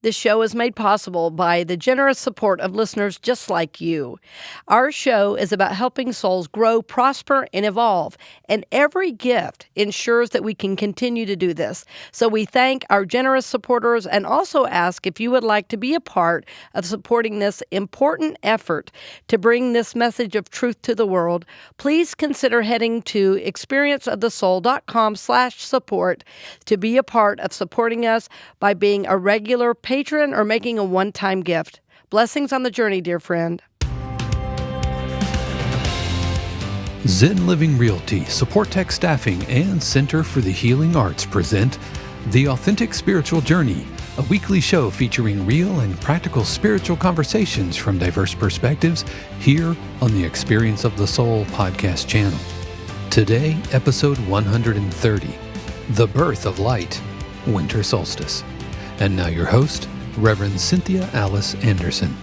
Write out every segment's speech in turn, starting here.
This show is made possible by the generous support of listeners just like you. Our show is about helping souls grow, prosper, and evolve, and every gift ensures that we can continue to do this. So we thank our generous supporters and also ask if you would like to be a part of supporting this important effort to bring this message of truth to the world. Please consider heading to experienceofthesoul.com/support to be a part of supporting us by being a regular patron or making a one-time gift. Blessings on the journey, dear friend. Zen Living Realty, Supportek Staffing, and Center for the Healing Arts present The Authentic Spiritual Journey, a weekly show featuring real and practical spiritual conversations from diverse perspectives here on the Experience of the Soul podcast channel. Today, episode 130, The Birth of Light, Winter Solstice. And now your host, Reverend Cynthia Alice Anderson.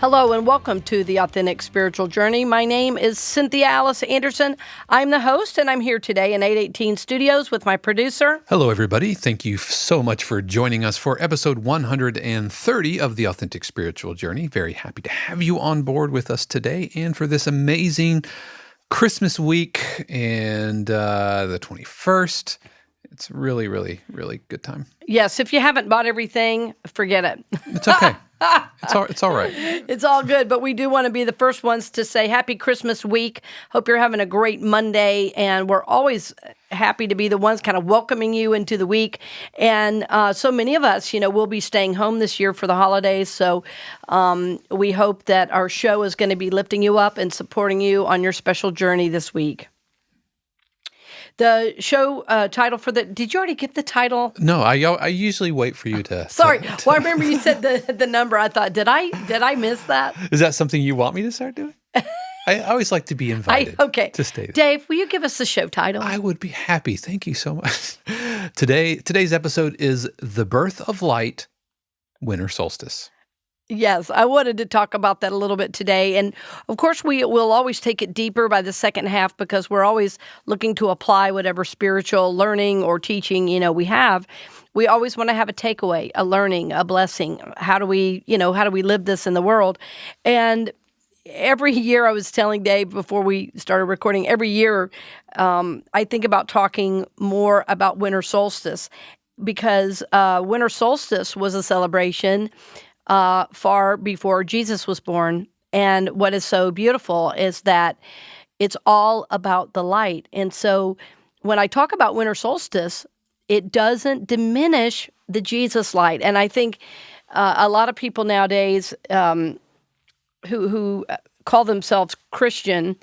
Hello and welcome to The Authentic Spiritual Journey. My name is Cynthia Alice Anderson. I'm the host, and I'm here today in 818 Studios with my producer. Hello, everybody. Thank you so much for joining us for episode 130 of The Authentic Spiritual Journey. Very happy to have you on board with us today and for this amazing Christmas week and the 21st. It's really, really, really good time. Yes, if you haven't bought everything, forget it. It's okay. It's all right. It's all good, but we do want to be the first ones to say Happy Christmas week. Hope you're having a great Monday, and we're always happy to be the ones kind of welcoming you into the week. And so many of us, will be staying home this year for the holidays, so we hope that our show is going to be lifting you up and supporting you on your special journey this week. The show title for did you already get the title? No, I usually wait for you to. Sorry. Well, I remember you said the number. I thought, did I miss that? Is that something you want me to start doing? I always like to be invited to stay there. Dave, will you give us the show title? I would be happy. Thank you so much. Today's episode is The Birth of Light, Winter Solstice. Yes, I wanted to talk about that a little bit today. And of course, we will always take it deeper by the second half because we're always looking to apply whatever spiritual learning or teaching, we have. We always want to have a takeaway, a learning, a blessing. How do we live this in the world? And every year, I was telling Dave before we started recording, every year I think about talking more about winter solstice because winter solstice was a celebration far before Jesus was born. And what is so beautiful is that it's all about the light. And so when I talk about winter solstice, it doesn't diminish the Jesus light. And I think a lot of people nowadays who call themselves Christian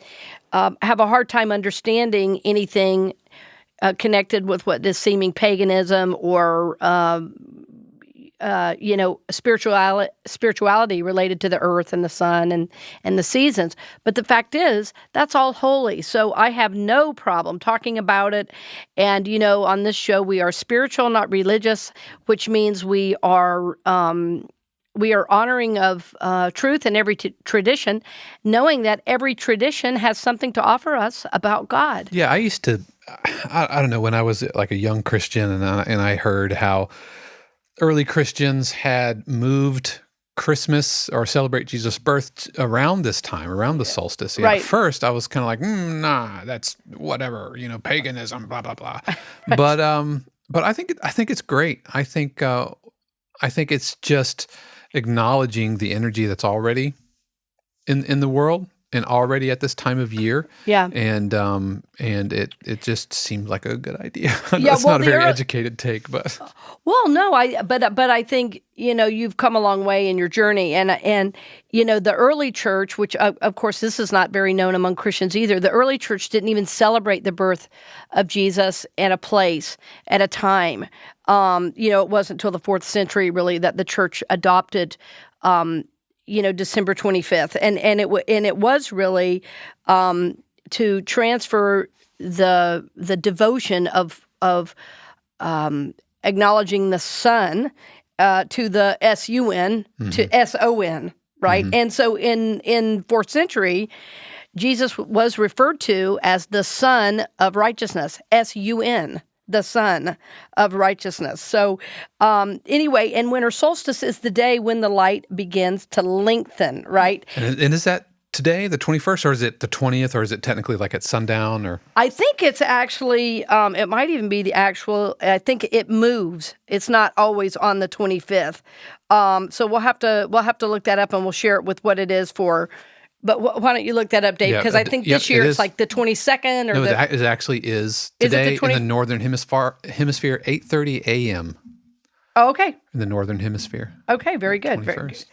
have a hard time understanding anything connected with what is seeming paganism or spirituality related to the earth and the sun and the seasons. But the fact is, that's all holy. So I have no problem talking about it. And, on this show, we are spiritual, not religious, which means we are honoring of truth in every tradition, knowing that every tradition has something to offer us about God. Yeah, I used to, I don't know, when I was like a young Christian and I heard how early Christians had moved Christmas or celebrate Jesus' birth around this time, around the solstice. Yeah, right. At first, I was kind of like, nah, that's whatever, paganism, blah blah blah. But I think it's great. I think it's just acknowledging the energy that's already in the world and already at this time of year. Yeah. And it just seemed like a good idea. It's not a very educated take, but. Well, no, but I think, you've come a long way in your journey. And the early church, which of course this is not very known among Christians either, the early church didn't even celebrate the birth of Jesus at a place, at a time. It wasn't until the 4th century really that the church adopted December 25th, and it was really to transfer the devotion of acknowledging the sun to the sun to son, right? Mm-hmm. And so in 4th century, Jesus was referred to as the Son of Righteousness, sun, the sun of righteousness. So anyway, and winter solstice is the day when the light begins to lengthen, right? And is that today, the 21st, or is it the 20th, or is it technically like at sundown? Or I think it's actually, it might even be the actual, I think it moves. It's not always on the 25th. So we'll have to look that up, and we'll share it with what it is for. But why don't you look that up, Dave? Because I think this year it's like the 22nd. No, it actually is today in the northern hemisphere, 8:30 a.m. Oh, okay. In the northern hemisphere. Okay, very good. Very good.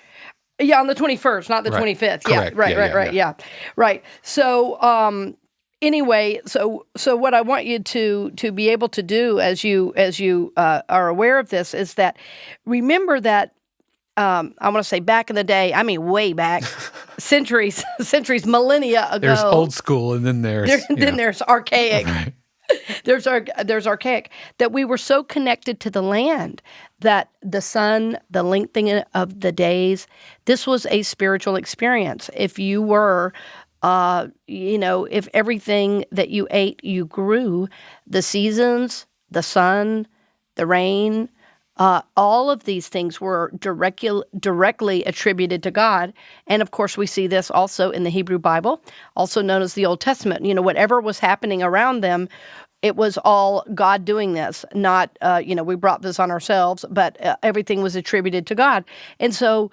Yeah, on the 21st, not the 25th. Correct. Yeah, right. So anyway, so what I want you to be able to do as you are aware of this is that remember that I want to say back in the day, I mean way back, centuries, millennia ago. There's old school, and then there's archaic. Right. There's archaic, that we were so connected to the land that the sun, the lengthening of the days, this was a spiritual experience. If you were, if everything that you ate, you grew, the seasons, the sun, the rain, all of these things were directly attributed to God. And of course, we see this also in the Hebrew Bible, also known as the Old Testament. Whatever was happening around them, it was all God doing this, not, we brought this on ourselves, but everything was attributed to God. And so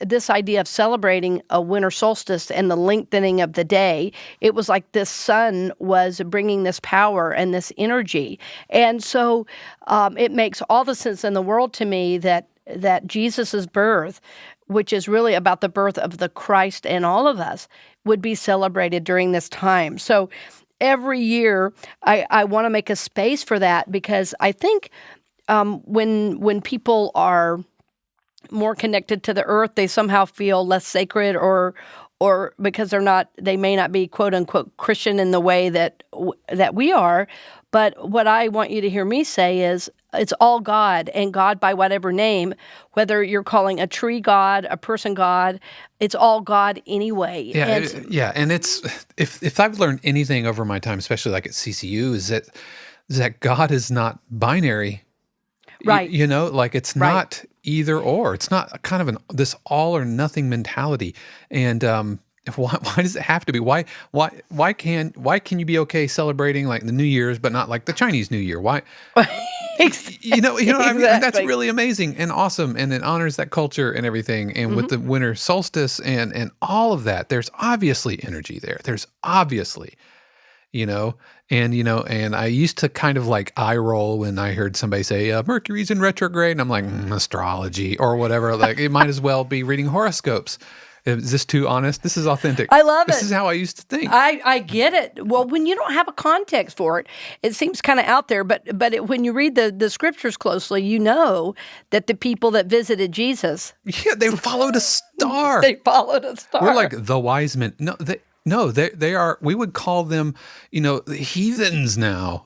this idea of celebrating a winter solstice and the lengthening of the day, it was like this sun was bringing this power and this energy. And so it makes all the sense in the world to me that Jesus' birth, which is really about the birth of the Christ in all of us, would be celebrated during this time. So every year, I want to make a space for that, because I think when people are more connected to the earth, they somehow feel less sacred, or because they may not be quote unquote Christian in the way that we are. But what I want you to hear me say is it's all God, and God by whatever name, whether you're calling a tree God, a person God, it's all God anyway. Yeah, and it's if I've learned anything over my time, especially like at CCU, is that God is not binary. Right. Like it's not either or. It's not kind of this all or nothing mentality. And why does it have to be? Why can you be okay celebrating like the New Year's, but not like the Chinese New Year? Why? You know what I mean? Exactly. That's really amazing and awesome, and it honors that culture and everything. And with the winter solstice and all of that, there's obviously energy there. There's obviously, and I used to kind of like eye roll when I heard somebody say Mercury's in retrograde, and I'm like astrology or whatever. Like it might as well be reading horoscopes. Is this too honest? This is authentic. I love it. This is how I used to think. I get it. Well, when you don't have a context for it, it seems kind of out there. But when you read the scriptures closely, you know that the people that visited Jesus, they followed a star. They followed a star. We're like the wise men. No, they are. We would call them, the heathens now.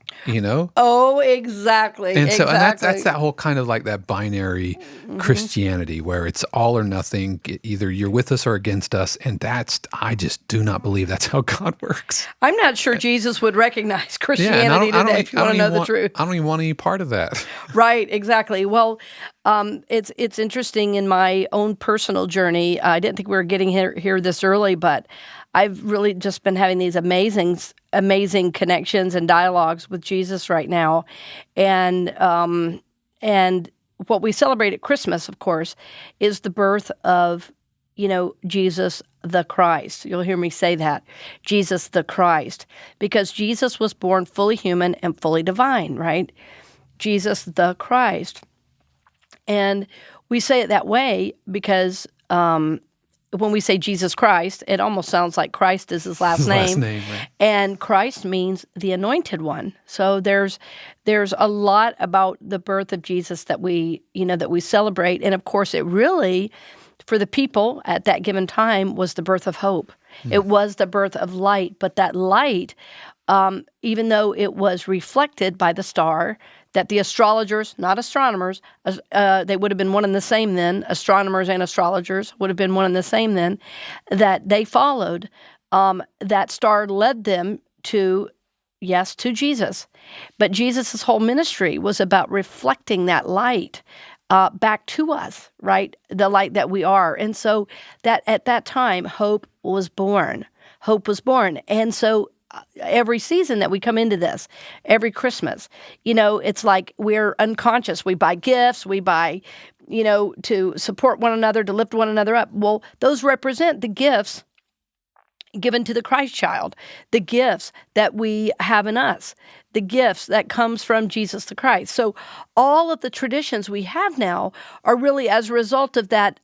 Oh, exactly. And so, and that's that whole kind of like that binary Christianity where it's all or nothing. Either you're with us or against us, and I just do not believe that's how God works. I'm not sure Jesus would recognize Christianity today. If you want to know the truth, I don't even want any part of that. Right, exactly. Well, it's interesting in my own personal journey. I didn't think we were getting here this early, but I've really just been having these amazing connections and dialogues with Jesus right now, and what we celebrate at Christmas, of course, is the birth of Jesus the Christ. You'll hear me say that, Jesus the Christ, because Jesus was born fully human and fully divine, right? Jesus the Christ, and we say it that way because when we say Jesus Christ, it almost sounds like Christ is his last name. Right. And Christ means the anointed one. So there's a lot about the birth of Jesus that we celebrate. And of course, it really, for the people at that given time, was the birth of hope. It was the birth of light. But that light, even though it was reflected by the star, that the astrologers, not astronomers, they would have been one and the same then, astronomers and astrologers would have been one and the same then, that they followed, that star led them to yes, to Jesus. But Jesus' whole ministry was about reflecting that light back to us, right? The light that we are. And so that at that time, hope was born. Hope was born. And so every season that we come into this, every Christmas, it's like we're unconscious. We buy gifts, we buy, to support one another, to lift one another up. Well, those represent the gifts given to the Christ child, the gifts that we have in us, the gifts that comes from Jesus the Christ. So all of the traditions we have now are really as a result of that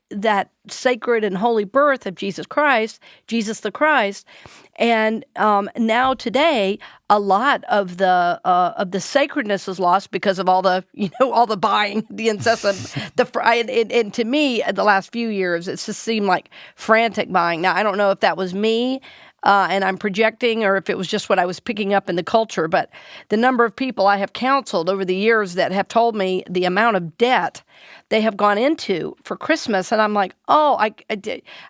that sacred and holy birth of Jesus Christ, Jesus the Christ. And now today, a lot of the sacredness is lost because of all the all the buying, the incessant, and to me, the last few years, it's just seemed like frantic buying. Now, I don't know if that was me. And I'm projecting, or if it was just what I was picking up in the culture. But the number of people I have counseled over the years that have told me the amount of debt they have gone into for Christmas, and I'm like, oh,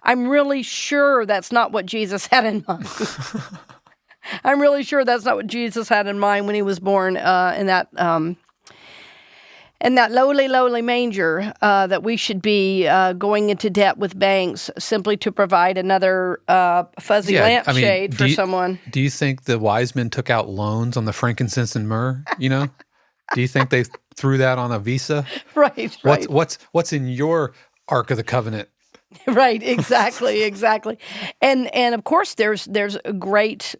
I'm really sure that's not what Jesus had in mind. I'm really sure that's not what Jesus had in mind when he was born in that lowly manger, that we should be going into debt with banks simply to provide another fuzzy lampshade for someone. Do you think the wise men took out loans on the frankincense and myrrh? Do you think they threw that on a Visa? Right. What's in your Ark of the Covenant? Right. Exactly. And of course, there's a great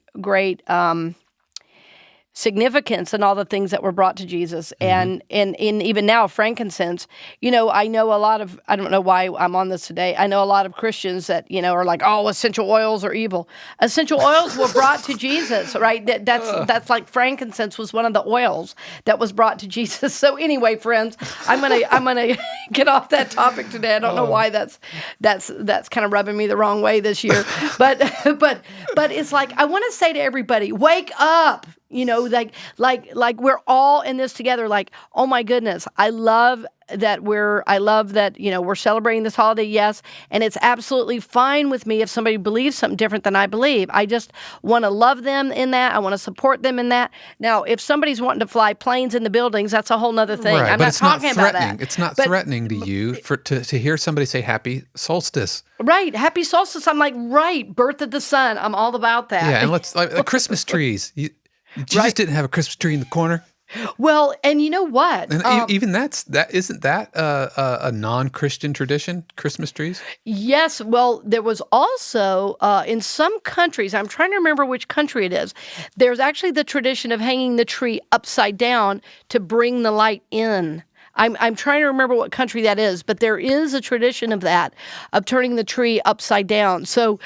significance in all the things that were brought to Jesus. And even now, frankincense, I know a lot of, I don't know why I'm on this today, I know a lot of Christians that, are like, oh, essential oils are evil. Essential oils were brought to Jesus, right? That's like frankincense was one of the oils that was brought to Jesus. So anyway, friends, I'm gonna get off that topic today. I don't know why that's kind of rubbing me the wrong way this year. But it's like, I want to say to everybody, wake up. Like we're all in this together. Like, oh my goodness, I love that we're celebrating this holiday. Yes. And it's absolutely fine with me if somebody believes something different than I believe. I just want to love them in that. I want to support them in that. Now, if somebody's wanting to fly planes in the buildings, that's a whole nother thing. Right, I'm not talking about that. It's not threatening to you to hear somebody say happy solstice. Right. Happy solstice. I'm like, right. Birth of the sun. I'm all isn't that? Yeah. And let's Christmas trees. Jesus didn't have a Christmas tree in the corner. Well, and you know what? And even isn't that a non-Christian tradition, Christmas trees? Yes. Well, there was also in some countries, I'm trying to remember which country it is, there's actually the tradition of hanging the tree upside down to bring the light in. I'm trying to remember what country that is, but there is a tradition of that, of turning the tree upside down. So,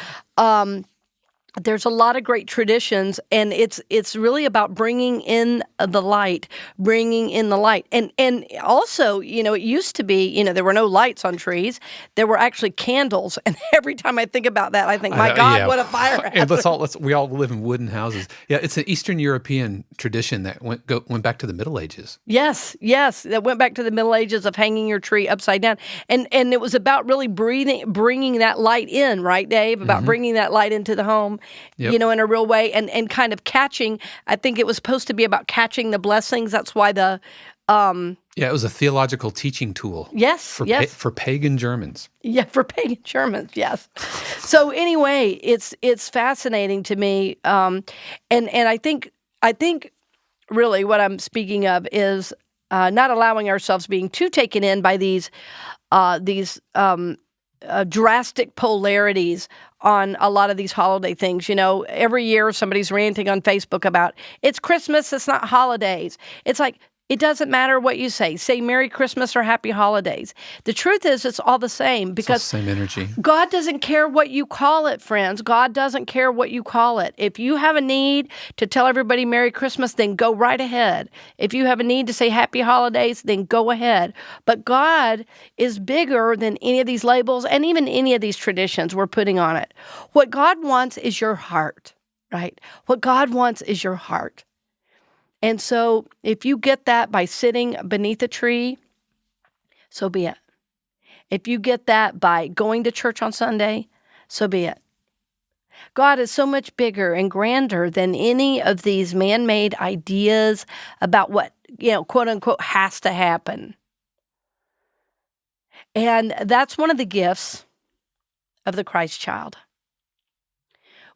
there's a lot of great traditions, and it's really about bringing in the light, and also, it used to be, there were no lights on trees, there were actually candles, and every time I think about that, I think, my God, what a fire hazard. And we all live in wooden houses. Yeah, it's an Eastern European tradition that went back to the Middle Ages. Yes, that went back to the Middle Ages of hanging your tree upside down, and it was about really bringing that light in, right, Dave? About bringing that light into the home. Yep. In a real way, and kind of catching. I think it was supposed to be about catching the blessings. That's why it was a theological teaching tool. Yes, for pagan Germans. Yeah, for pagan Germans. Yes. So anyway, it's fascinating to me, and I think really what I'm speaking of is not allowing ourselves being too taken in by these drastic polarities on a lot of these holiday things. Every year somebody's ranting on Facebook about it's Christmas, it's not holidays. It's like, it doesn't matter what you say. Say Merry Christmas or Happy Holidays. The truth is, it's all the same because it's all the same energy. God doesn't care what you call it, friends. God doesn't care what you call it. If you have a need to tell everybody Merry Christmas, then go right ahead. If you have a need to say Happy Holidays, then go ahead. But God is bigger than any of these labels and even any of these traditions we're putting on it. What God wants is your heart, right? What God wants is your heart. And so if you get that by sitting beneath a tree, so be it. If you get that by going to church on Sunday, so be it. God is so much bigger and grander than any of these man-made ideas about what, quote unquote, has to happen. And that's one of the gifts of the Christ child.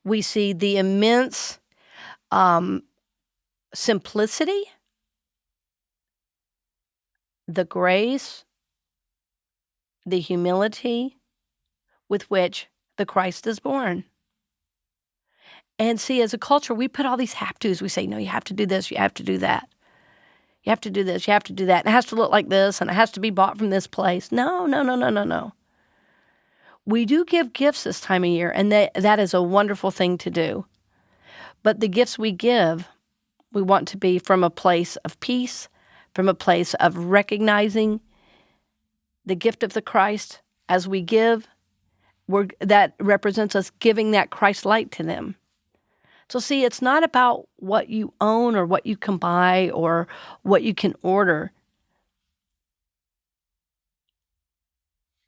We see the immense simplicity, the grace, the humility with which the Christ is born. And see, as a culture, we put all these have-tos. We say, no, you have to do this, you have to do that. You have to do this, you have to do that. And it has to look like this, and it has to be bought from this place. No, no, no, no, no, no. We do give gifts this time of year, and that is a wonderful thing to do. But the gifts we give, we want to be from a place of peace, from a place of recognizing the gift of the Christ. As we give, that represents us giving that Christ light to them. So see, it's not about what you own or what you can buy or what you can order.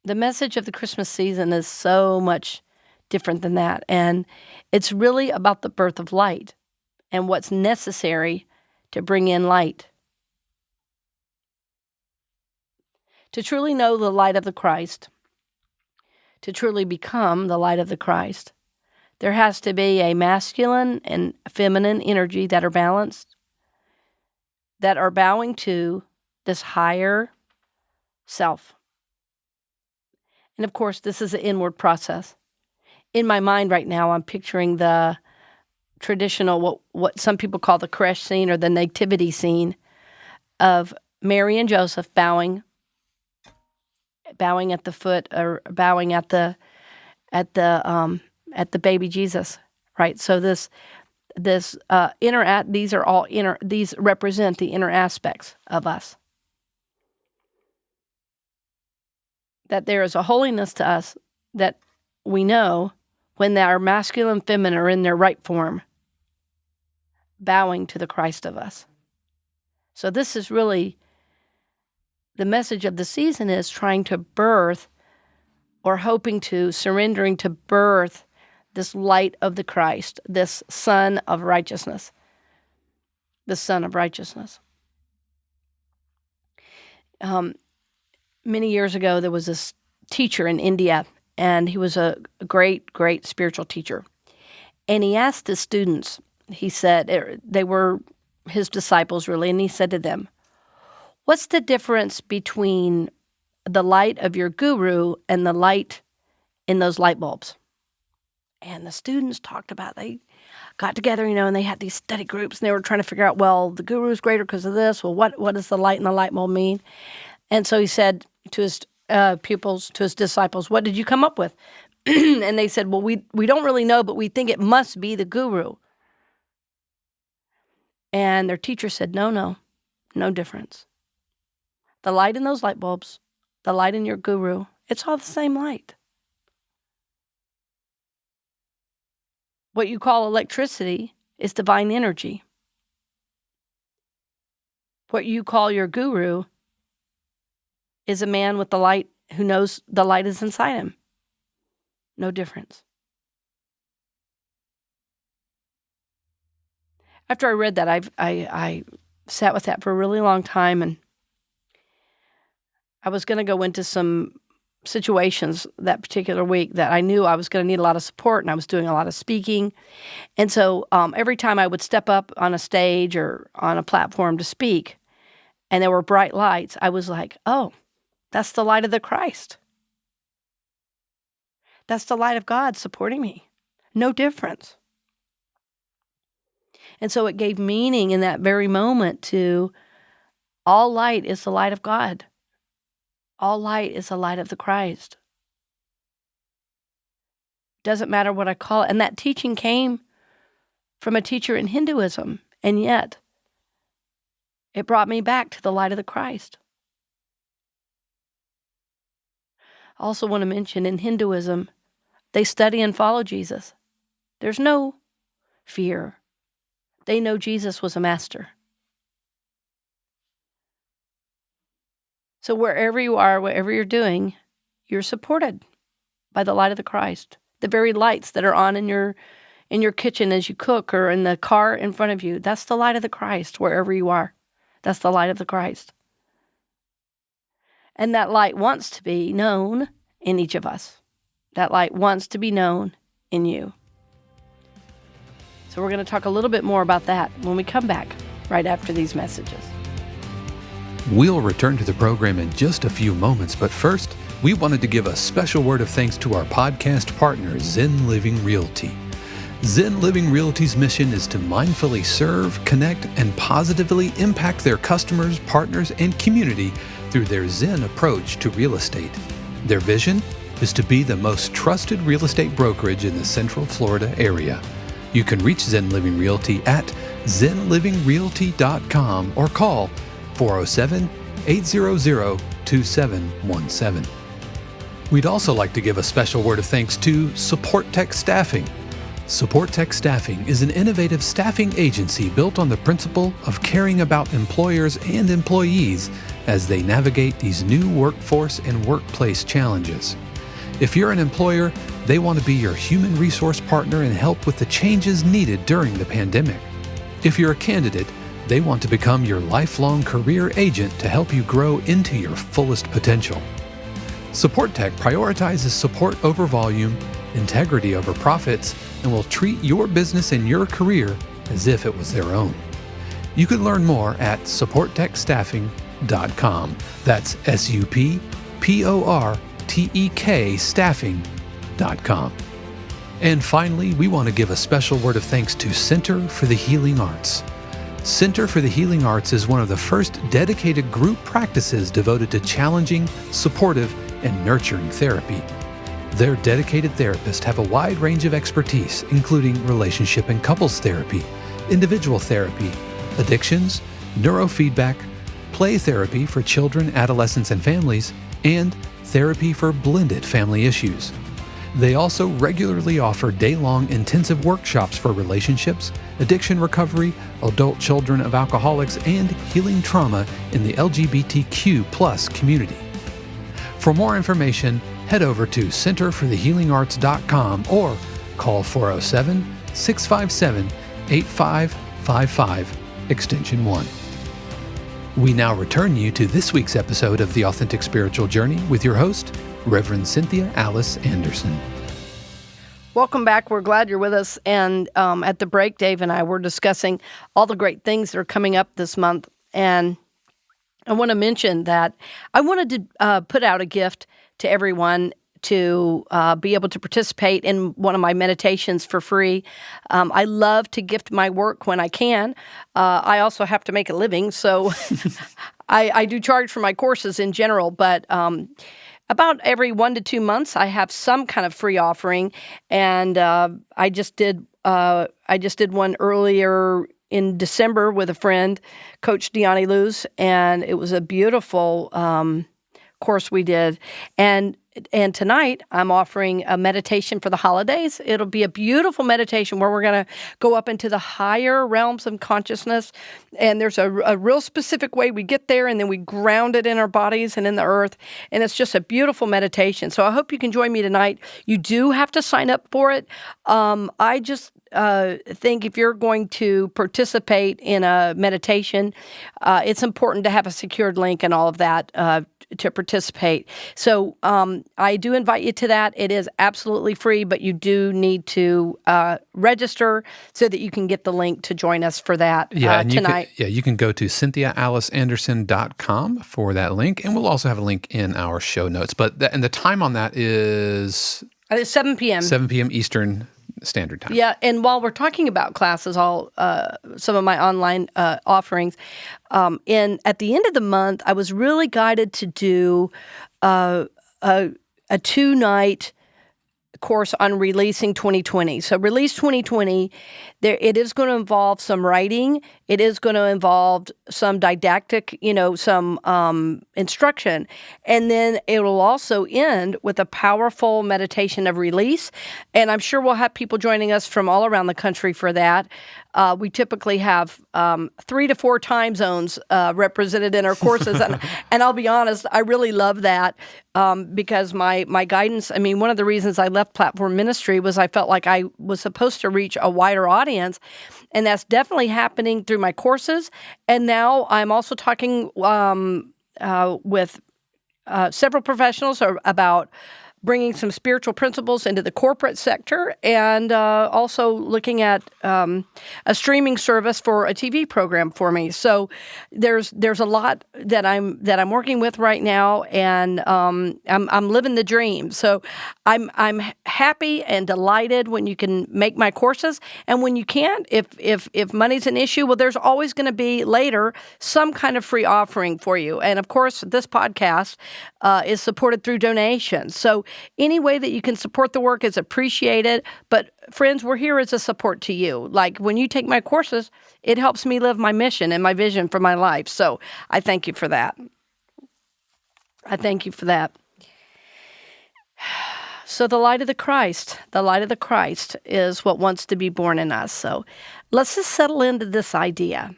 The message of the Christmas season is so much different than that. And it's really about the birth of light and what's necessary to bring in light. To truly know the light of the Christ, to truly become the light of the Christ, there has to be a masculine and feminine energy that are balanced, that are bowing to this higher self. And of course, this is an inward process. In my mind right now, I'm picturing the traditional, what some people call the creche scene or the nativity scene of Mary and Joseph bowing at the foot or bowing at the baby Jesus, right? So these represent the inner aspects of us. That there is a holiness to us that we know when our masculine and feminine are in their right form, bowing to the Christ of us. So this is really the message of the season, is trying to birth or surrendering to birth this light of the Christ, this Son of righteousness, the Son of righteousness. Many years ago, there was this teacher in India, and he was a great, great spiritual teacher. And he asked his students, he said, they were his disciples really, and he said to them, what's the difference between the light of your guru and the light in those light bulbs? And the students talked about, they got together, and they had these study groups, and they were trying to figure out, well, the guru is greater because of this. Well, what does the light in the light bulb mean? And so he said to his pupils, to his disciples, what did you come up with? And they said, well, we don't really know, but we think it must be the guru. And their teacher said, no difference. The light in those light bulbs, the light in your guru, it's all the same light. What you call electricity is divine energy. What you call your guru is a man with the light who knows the light is inside him. No difference. After I read that, I sat with that for a really long time, and I was going to go into some situations that particular week that I knew I was going to need a lot of support, and I was doing a lot of speaking. And so every time I would step up on a stage or on a platform to speak, and there were bright lights, I was like, oh, that's the light of the Christ. That's the light of God supporting me. No difference. And so it gave meaning in that very moment to all light is the light of God. All light is the light of the Christ. Doesn't matter what I call it. And that teaching came from a teacher in Hinduism, and yet it brought me back to the light of the Christ. I also want to mention in Hinduism, they study and follow Jesus. There's no fear. They know Jesus was a master. So wherever you are, whatever you're doing, you're supported by the light of the Christ. the very lights that are on in your kitchen as you cook or in the car in front of you. That's the light of the Christ wherever you are. That's the light of the Christ. And that light wants to be known in each of us. That light wants to be known in you. So we're going to talk a little bit more about that when we come back right after these messages. We'll return to the program in just a few moments, but first, we wanted to give a special word of thanks to our podcast partner, Zen Living Realty. Zen Living Realty's mission is to mindfully serve, connect, and positively impact their customers, partners, and community through their Zen approach to real estate. Their vision is to be the most trusted real estate brokerage in the Central Florida area. You can reach Zen Living Realty at zenlivingrealty.com or call 407-800-2717. We'd also like to give a special word of thanks to Supportek Staffing. Supportek Staffing is an innovative staffing agency built on the principle of caring about employers and employees as they navigate these new workforce and workplace challenges. If you're an employer, they want to be your human resource partner and help with the changes needed during the pandemic. If you're a candidate, they want to become your lifelong career agent to help you grow into your fullest potential. Supportek prioritizes support over volume, integrity over profits, and will treat your business and your career as if it was their own. You can learn more at supportekstaffing.com. That's SUPPORTEK staffing.com. And finally, we want to give a special word of thanks to Center for the Healing Arts. Center for the Healing Arts is one of the first dedicated group practices devoted to challenging, supportive, and nurturing therapy. Their dedicated therapists have a wide range of expertise, including relationship and couples therapy, individual therapy, addictions, neurofeedback, play therapy for children, adolescents, and families, and therapy for blended family issues. They also regularly offer day-long intensive workshops for relationships, addiction recovery, adult children of alcoholics, and healing trauma in the LGBTQ+ community. For more information, head over to centerforthehealingarts.com or call 407-657-8555, extension 1. We now return you to this week's episode of The Authentic Spiritual Journey with your host, Reverend Cynthia Alice Anderson. Welcome back. We're glad you're with us. And at the break, Dave and I were discussing all the great things that are coming up this month. And I want to mention that I wanted to put out a gift to everyone to be able to participate in one of my meditations for free. I love to gift my work when I can. I also have to make a living, so I do charge for my courses in general, but about every 1 to 2 months, I have some kind of free offering, and I just did one earlier in December with a friend, Coach Deani Luz, and it was a beautiful course we did. And tonight, I'm offering a meditation for the holidays. It'll be a beautiful meditation where we're going to go up into the higher realms of consciousness. And there's a real specific way we get there, and then we ground it in our bodies and in the earth. And it's just a beautiful meditation. So I hope you can join me tonight. You do have to sign up for it. I just think if you're going to participate in a meditation, it's important to have a secured link and all of that to participate. So I do invite you to that. It is absolutely free, but you do need to register so that you can get the link to join us for that tonight. You can go to CynthiaAliceAnderson.com for that link, and we'll also have a link in our show notes. But and the time on that is... It's 7 p.m. 7 p.m. Eastern Standard Time. Yeah, and while we're talking about classes, some of my online offerings, at the end of the month, I was really guided to do a 2-night course on Releasing 2020. So Release 2020, it is going to involve some writing. It is going to involve some didactic, some instruction. And then it will also end with a powerful meditation of release. And I'm sure we'll have people joining us from all around the country for that. we typically have 3 to 4 time zones represented in our courses. And I'll be honest, I really love that because my guidance, I mean, one of the reasons I left platform ministry was I felt like I was supposed to reach a wider audience. And that's definitely happening through my courses. And now I'm also talking with several professionals about bringing some spiritual principles into the corporate sector, and also looking at a streaming service for a TV program for me. So there's a lot that I'm working with right now, and I'm living the dream. So I'm happy and delighted when you can make my courses, and when you can't, if money's an issue, well, there's always going to be later some kind of free offering for you. And of course, this podcast is supported through donations. So any way that you can support the work is appreciated. But friends, we're here as a support to you. Like when you take my courses, it helps me live my mission and my vision for my life. So I thank you for that. I thank you for that. So the light of the Christ is what wants to be born in us. So let's just settle into this idea.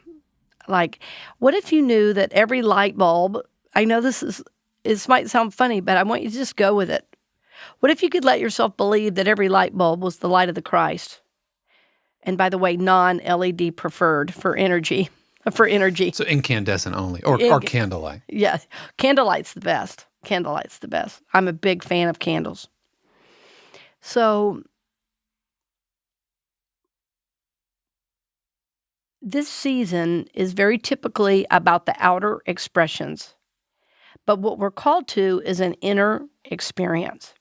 Like, what if you knew that every light bulb, I know this might sound funny, but I want you to just go with it. What if you could let yourself believe that every light bulb was the light of the Christ? And by the way, non-LED preferred for energy. So incandescent only, or candlelight. Yeah, candlelight's the best. I'm a big fan of candles. So this season is very typically about the outer expressions. But what we're called to is an inner experience.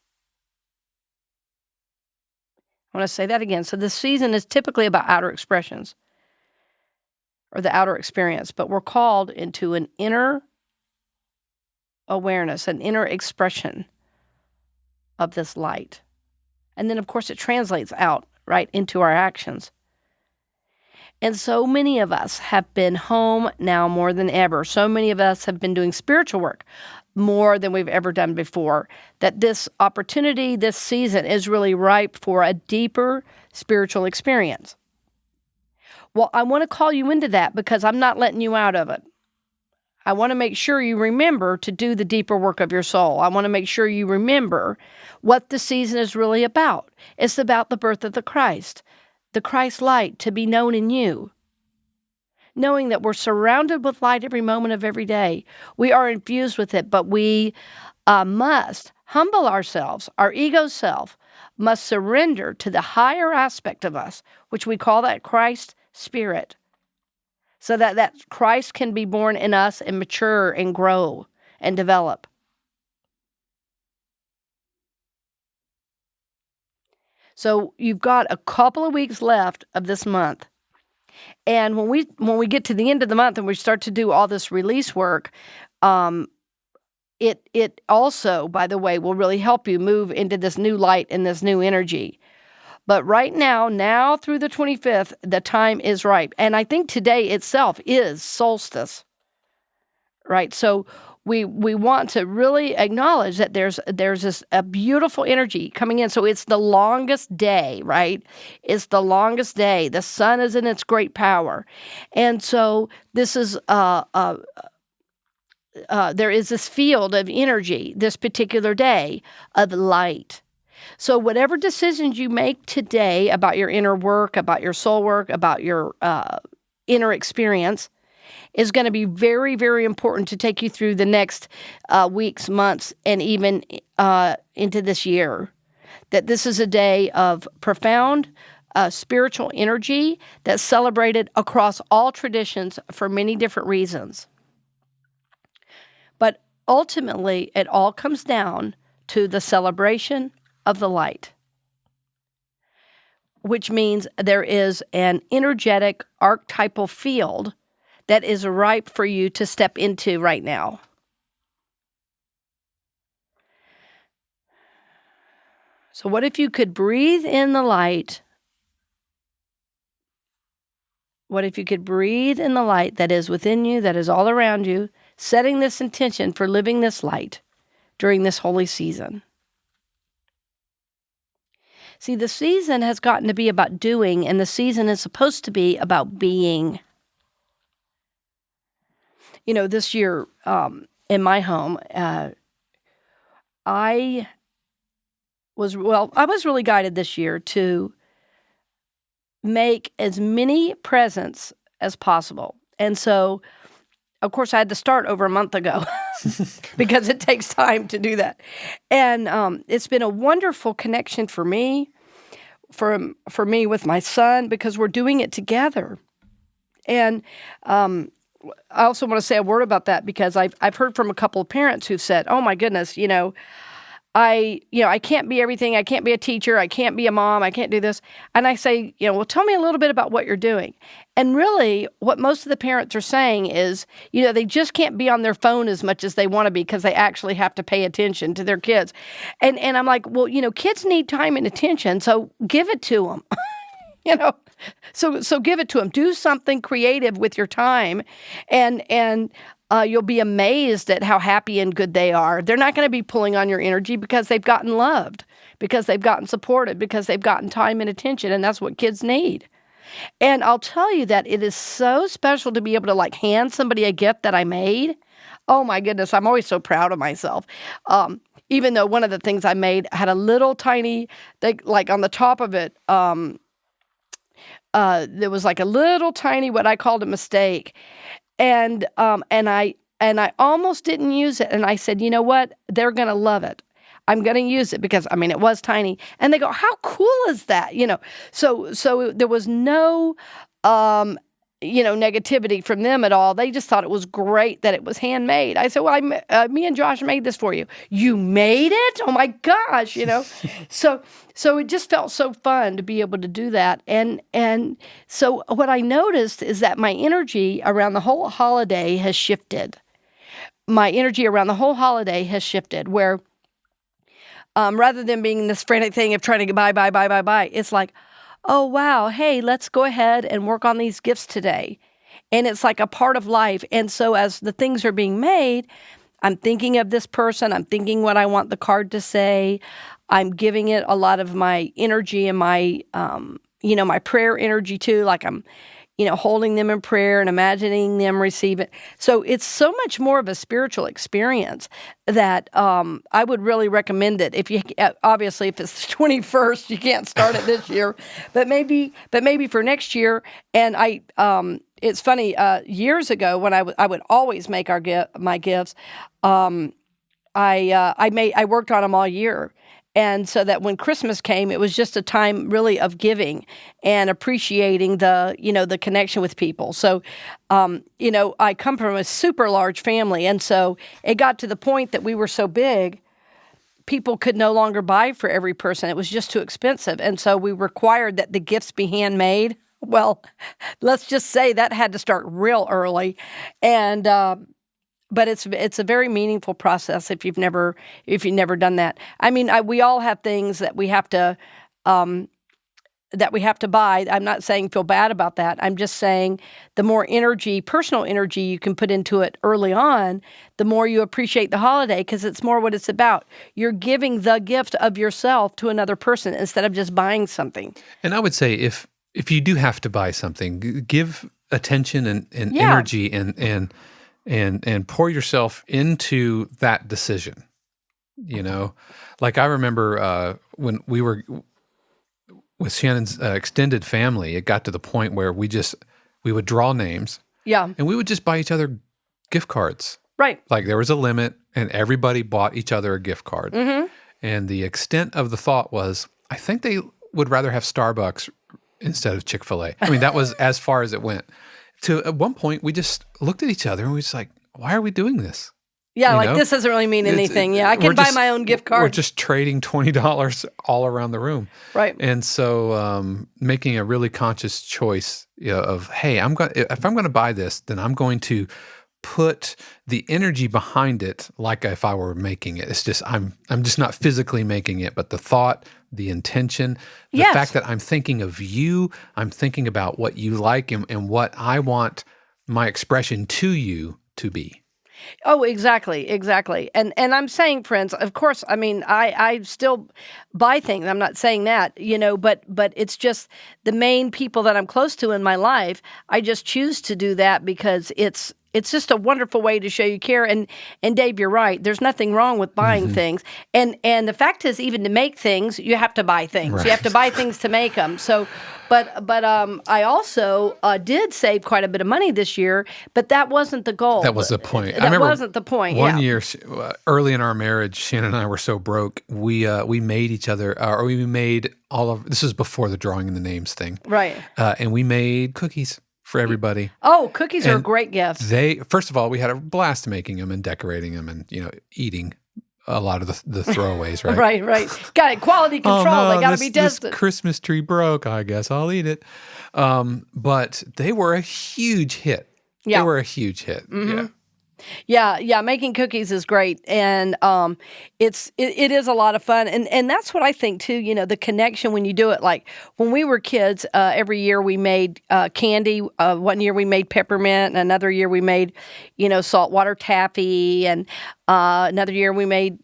I want to say that again. So this season is typically about outer expressions or the outer experience, but we're called into an inner awareness, an inner expression of this light. And then, of course, it translates out, right, into our actions. And so many of us have been home now more than ever. So many of us have been doing spiritual work more than we've ever done before. That this opportunity, this season is really ripe for a deeper spiritual experience. Well, I want to call you into that because I'm not letting you out of it. I want to make sure you remember to do the deeper work of your soul. I want to make sure you remember what the season is really about. It's about the birth of the Christ light to be known in you. Knowing that we're surrounded with light every moment of every day. We are infused with it, but we must humble ourselves. Our ego self must surrender to the higher aspect of us, which we call that Christ spirit, so that Christ can be born in us and mature and grow and develop. So you've got a couple of weeks left of this month. And when we get to the end of the month and we start to do all this release work, it also, by the way, will really help you move into this new light and this new energy. But right now through the 25th, the time is ripe. And I think today itself is solstice, right? So we want to really acknowledge that there's a beautiful energy coming in. So it's the longest day, right? It's the longest day. The sun is in its great power. And so this is there is this field of energy this particular day of light. So whatever decisions you make today about your inner work, about your soul work, about your inner experience is going to be very, very important to take you through the next weeks, months, and even into this year. That this is a day of profound spiritual energy that's celebrated across all traditions for many different reasons. But ultimately, it all comes down to the celebration of the light, which means there is an energetic archetypal field that is ripe for you to step into right now. So what if you could breathe in the light? What if you could breathe in the light that is within you, that is all around you, setting this intention for living this light during this holy season? See, the season has gotten to be about doing, and the season is supposed to be about being. This year in my home, I was really guided this year to make as many presents as possible. And so, of course, I had to start over a month ago because it takes time to do that. And it's been a wonderful connection for me, for me with my son, because we're doing it together. And I also want to say a word about that because I've heard from a couple of parents who've said, "Oh my goodness, I can't be everything. I can't be a teacher. I can't be a mom. I can't do this." And I say, well, tell me a little bit about what you're doing. And really, what most of the parents are saying is, they just can't be on their phone as much as they want to be because they actually have to pay attention to their kids. And I'm like, well, kids need time and attention, so give it to them. So give it to them. Do something creative with your time, and you'll be amazed at how happy and good they are. They're not going to be pulling on your energy because they've gotten loved, because they've gotten supported, because they've gotten time and attention, and that's what kids need. And I'll tell you that it is so special to be able to hand somebody a gift that I made. Oh my goodness, I'm always so proud of myself. Even though one of the things I made had a little tiny, on the top of it, there was a little tiny, what I called a mistake. And I almost didn't use it. And I said, you know what? They're going to love it. I'm going to use it because, it was tiny. And they go, how cool is that? So there was no, negativity from them at all. They just thought it was great that it was handmade. I said, well, me and Josh made this for you. You made it? Oh my gosh, So it just felt so fun to be able to do that. And so what I noticed is that my energy around the whole holiday has shifted. Where rather than being this frantic thing of trying to buy, it's like, oh, wow, hey, let's go ahead and work on these gifts today. And it's like a part of life. And so as the things are being made, I'm thinking of this person. I'm thinking what I want the card to say. I'm giving it a lot of my energy and my, my prayer energy too. I'm, holding them in prayer and imagining them receive it. So it's so much more of a spiritual experience that I would really recommend it. Obviously, if it's the 21st, you can't start it this year, but maybe for next year. And it's funny. Years ago, when I would always make my gifts, I worked on them all year. And so that when Christmas came, it was just a time really of giving and appreciating the connection with people. So, I come from a super large family. And so it got to the point that we were so big, people could no longer buy for every person. It was just too expensive. And so we required that the gifts be handmade. Well, let's just say that had to start real early. And, but it's a very meaningful process if you've never done that. We all have things that we have to buy. I'm not saying feel bad about that. I'm just saying the more energy, personal energy you can put into it early on, the more you appreciate the holiday because it's more what it's about. You're giving the gift of yourself to another person instead of just buying something. And I would say if you do have to buy something, give attention and energy and pour yourself into that decision. I remember when we were with Shannon's extended family, it got to the point where we would draw names. Yeah. And we would just buy each other gift cards. Right. There was a limit and everybody bought each other a gift card. Mm-hmm. And the extent of the thought was, I think they would rather have Starbucks instead of Chick-fil-A. That was as far as it went. At one point, we just looked at each other and we was like, why are we doing this? Yeah, this doesn't really mean anything. I can buy my own gift card. We're just trading $20 all around the room. Right. And so making a really conscious choice of, hey, if I'm going to buy this, then I'm going to put the energy behind it like if I were making it. It's just, I'm just not physically making it, but the thought, the intention, the fact that I'm thinking of you, I'm thinking about what you like and what I want my expression to you to be. Oh, exactly, exactly. And I'm saying, friends, of course, I mean, I still buy things. I'm not saying that, but it's just the main people that I'm close to in my life. I just choose to do that because it's just a wonderful way to show you care. And Dave, you're right. There's nothing wrong with buying things. And the fact is, even to make things, you have to buy things. Right. You have to buy things to make them. So, but I also did save quite a bit of money this year, but that wasn't the goal. That was the point. That wasn't the point. One yeah. year, early in our marriage, Shannon and I were so broke, we made each other, or we made all of, this is before the drawing and the names thing. Right. And we made cookies for everybody. Oh, cookies are a great gift. First of all, we had a blast making them and decorating them and, eating a lot of the throwaways, right? Right. Got it. Quality control. Oh, no, They got to be tested. This Christmas tree broke. I guess I'll eat it. But they were a huge hit. Yeah. They were a huge hit. Mm-hmm. Yeah. Making cookies is great, and it is a lot of fun, and that's what I think too. The connection when you do it. Like when we were kids, every year we made candy. One year we made peppermint, and another year we made, saltwater taffy, and another year we made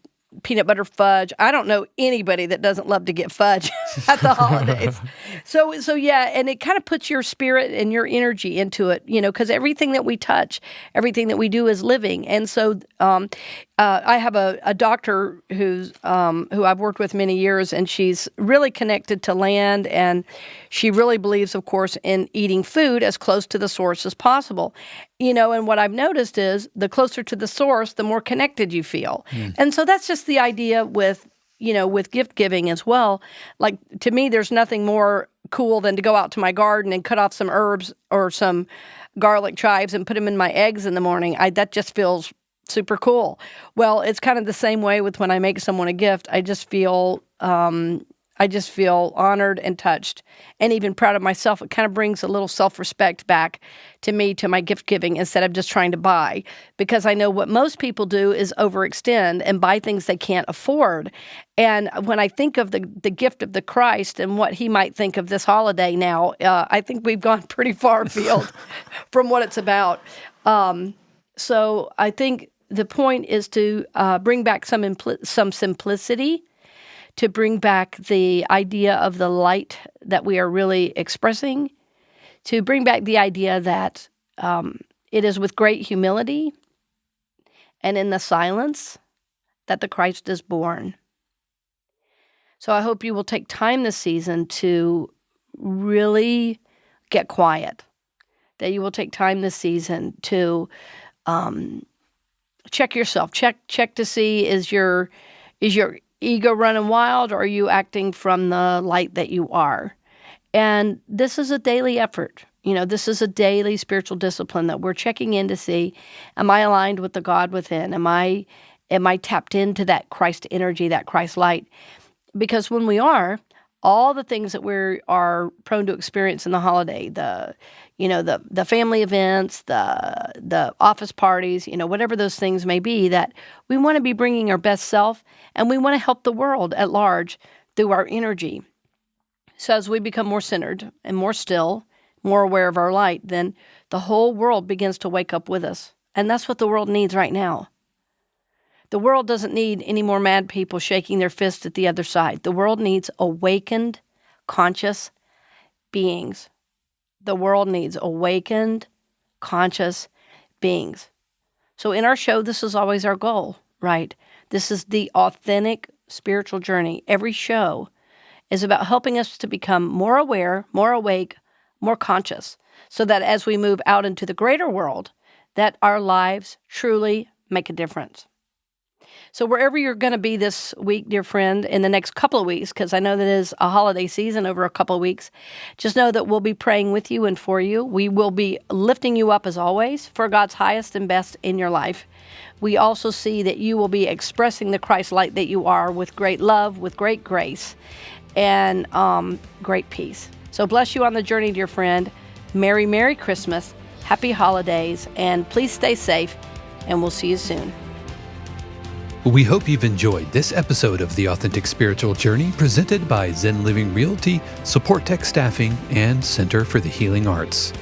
peanut butter fudge. I don't know anybody that doesn't love to get fudge at the holidays. So yeah, and it kind of puts your spirit and your energy into it, because everything that we touch, everything that we do is living. And so I have a doctor who I've worked with many years, and she's really connected to land, and she really believes, of course, in eating food as close to the source as possible. And what I've noticed is the closer to the source, the more connected you feel. And so that's just the idea with gift giving as well. Like, to me, there's nothing more cool than to go out to my garden and cut off some herbs or some garlic chives and put them in my eggs in the morning. That just feels super cool. Well, it's kind of the same way with when I make someone a gift. I just feel honored and touched and even proud of myself. It kind of brings a little self-respect back to me, to my gift giving, instead of just trying to buy. Because I know what most people do is overextend and buy things they can't afford. And when I think of the gift of the Christ and what he might think of this holiday now, I think we've gone pretty far afield from what it's about. So I think the point is to bring back some simplicity, to bring back the idea of the light that we are really expressing, to bring back the idea that it is with great humility and in the silence that the Christ is born. So I hope you will take time this season to really get quiet, that you will take time this season to check yourself, check to see, is your ego running wild, or are you acting from the light that you are? And this is a daily effort. This is a daily spiritual discipline that we're checking in to see, am I aligned with the God within? Am I tapped into that Christ energy, that Christ light? Because when we are, all the things that we are prone to experience in the holiday, the family events, the office parties, whatever those things may be, that we want to be bringing our best self, and we want to help the world at large through our energy. So as we become more centered and more still, more aware of our light, then the whole world begins to wake up with us. And that's what the world needs right now. The world doesn't need any more mad people shaking their fists at the other side. The world needs awakened, conscious beings. The world needs awakened, conscious beings. So in our show, this is always our goal, right? This is the authentic spiritual journey. Every show is about helping us to become more aware, more awake, more conscious, so that as we move out into the greater world, that our lives truly make a difference. So wherever you're going to be this week, dear friend, in the next couple of weeks, because I know that it is a holiday season over a couple of weeks, just know that we'll be praying with you and for you. We will be lifting you up as always for God's highest and best in your life. We also see that you will be expressing the Christ light that you are with great love, with great grace, and great peace. So bless you on the journey, dear friend. Merry, Merry Christmas. Happy holidays. And please stay safe, and we'll see you soon. We hope you've enjoyed this episode of The Authentic Spiritual Journey, presented by Zen Living Realty, Supportek Staffing, and Center for the Healing Arts.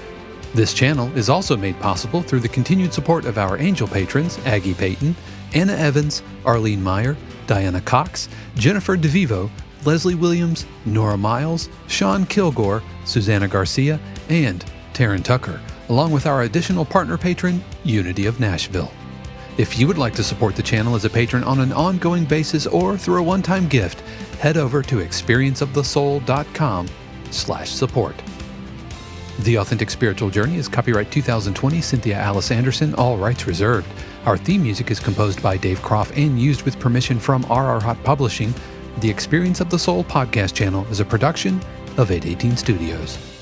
This channel is also made possible through the continued support of our angel patrons, Aggie Payton, Anna Evans, Arlene Meyer, Diana Cox, Jennifer DeVivo, Leslie Williams, Nora Miles, Sean Kilgore, Susanna Garcia, and Taryn Tucker, along with our additional partner patron, Unity of Nashville. If you would like to support the channel as a patron on an ongoing basis or through a one-time gift, head over to experienceofthesoul.com/support. The Authentic Spiritual Journey is copyright 2020 Cynthia Alice Anderson, all rights reserved. Our theme music is composed by Dave Croft and used with permission from RR Hot Publishing. The Experience of the Soul podcast channel is a production of 818 Studios.